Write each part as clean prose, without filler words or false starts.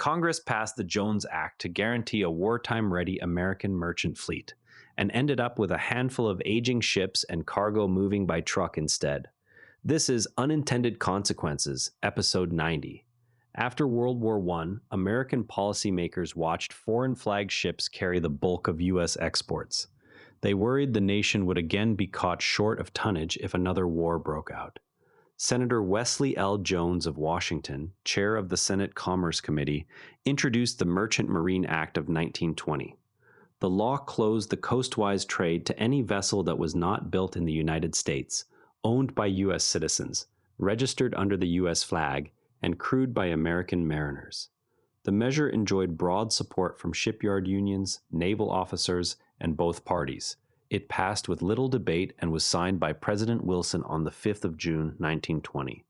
Congress passed the Jones Act to guarantee a wartime-ready American merchant fleet, and ended up with a handful of aging ships and cargo moving by truck instead. This is Unintended Consequences, Episode 90. After World War I, American policymakers watched foreign flag ships carry the bulk of U.S. exports. They worried the nation would again be caught short of tonnage if another war broke out. Senator Wesley L. Jones of Washington, chair of the Senate Commerce Committee, introduced the Merchant Marine Act of 1920. The law closed the coastwise trade to any vessel that was not built in the United States, owned by U.S. citizens, registered under the U.S. flag, and crewed by American mariners. The measure enjoyed broad support from shipyard unions, naval officers, and both parties. It passed with little debate and was signed by President Wilson on the 5th of June, 1920.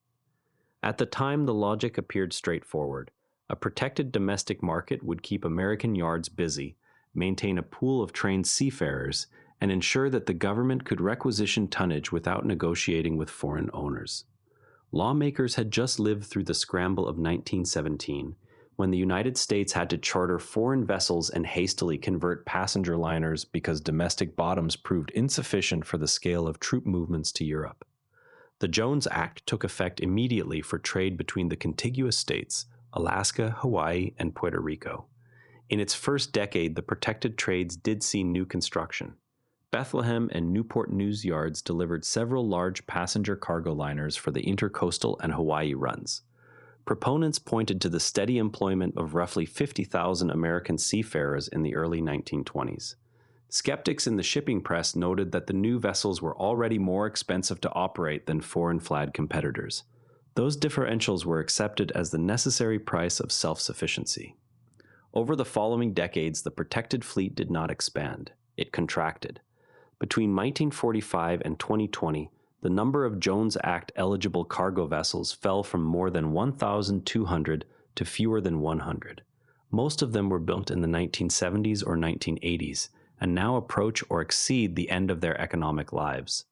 At the time, the logic appeared straightforward. A protected domestic market would keep American yards busy, maintain a pool of trained seafarers, and ensure that the government could requisition tonnage without negotiating with foreign owners. Lawmakers had just lived through the scramble of 1917, when the United States had to charter foreign vessels and hastily convert passenger liners because domestic bottoms proved insufficient for the scale of troop movements to Europe. The Jones Act took effect immediately for trade between the contiguous states, Alaska, Hawaii, and Puerto Rico. In its first decade, the protected trades did see new construction. Bethlehem and Newport News yards delivered several large passenger cargo liners for the intercoastal and Hawaii runs. Proponents pointed to the steady employment of roughly 50,000 American seafarers in the early 1920s. Skeptics in the shipping press noted that the new vessels were already more expensive to operate than foreign-flagged competitors. Those differentials were accepted as the necessary price of self-sufficiency. Over the following decades, the protected fleet did not expand. It contracted. Between 1945 and 2020, the number of Jones Act-eligible cargo vessels fell from more than 1,200 to fewer than 100. Most of them were built in the 1970s or 1980s, and now approach or exceed the end of their economic lives.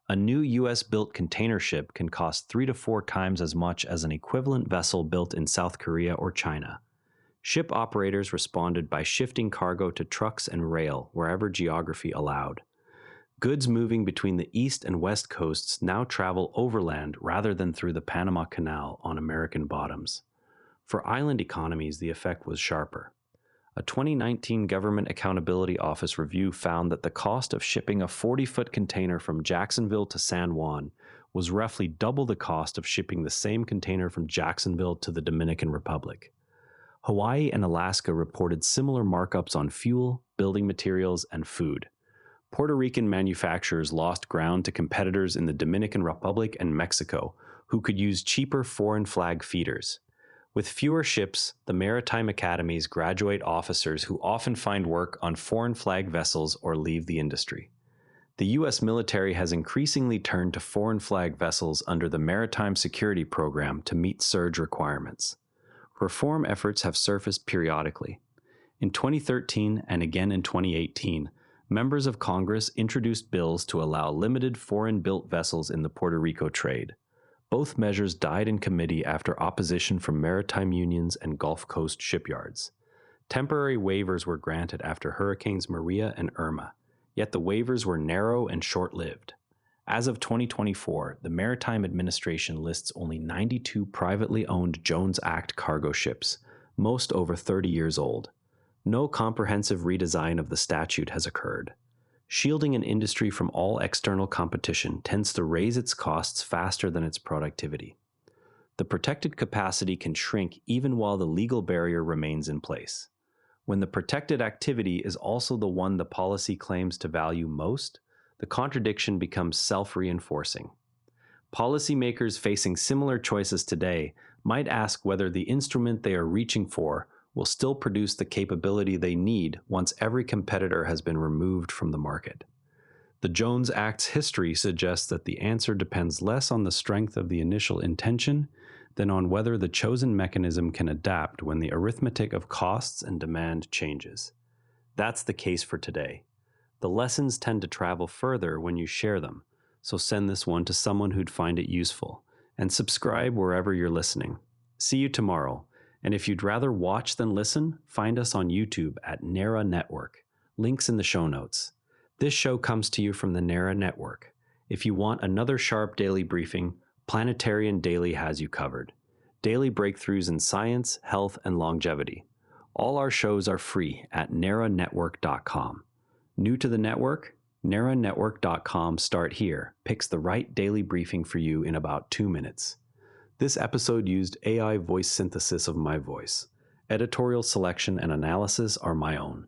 A new U.S.-built container ship can cost 3 to 4 times as much as an equivalent vessel built in South Korea or China. Ship operators responded by shifting cargo to trucks and rail wherever geography allowed. Goods moving between the east and west coasts now travel overland rather than through the Panama Canal on American bottoms. For island economies, the effect was sharper. A 2019 Government Accountability Office review found that the cost of shipping a 40-foot container from Jacksonville to San Juan was roughly double the cost of shipping the same container from Jacksonville to the Dominican Republic. Hawaii and Alaska reported similar markups on fuel, building materials, and food. Puerto Rican manufacturers lost ground to competitors in the Dominican Republic and Mexico, who could use cheaper foreign flag feeders. With fewer ships, the maritime academies graduate officers who often find work on foreign flag vessels or leave the industry. The U.S. military has increasingly turned to foreign flag vessels under the Maritime Security Program to meet surge requirements. Reform efforts have surfaced periodically. In 2013 and again in 2018, members of Congress introduced bills to allow limited foreign-built vessels in the Puerto Rico trade. Both measures died in committee after opposition from maritime unions and Gulf Coast shipyards. Temporary waivers were granted after Hurricanes Maria and Irma, yet the waivers were narrow and short-lived. As of 2024, the Maritime Administration lists only 92 privately owned Jones Act cargo ships, most over 30 years old. No comprehensive redesign of the statute has occurred. Shielding an industry from all external competition tends to raise its costs faster than its productivity. The protected capacity can shrink even while the legal barrier remains in place. When the protected activity is also the one the policy claims to value most, the contradiction becomes self-reinforcing. Policymakers facing similar choices today might ask whether the instrument they are reaching for will still produce the capability they need once every competitor has been removed from the market. The Jones Act's history suggests that the answer depends less on the strength of the initial intention than on whether the chosen mechanism can adapt when the arithmetic of costs and demand changes. That's the case for today. The lessons tend to travel further when you share them, so send this one to someone who'd find it useful, and subscribe wherever you're listening. See you tomorrow. And if you'd rather watch than listen, find us on YouTube at NARA Network. Links in the show notes. This show comes to you from the NARA Network. If you want another sharp daily briefing, Planetarian Daily has you covered. Daily breakthroughs in science, health, and longevity. All our shows are free at naranetwork.com. New to the network? naranetwork.com Start Here picks the right daily briefing for you in about 2 minutes. This episode used AI voice synthesis of my voice. Editorial selection and analysis are my own.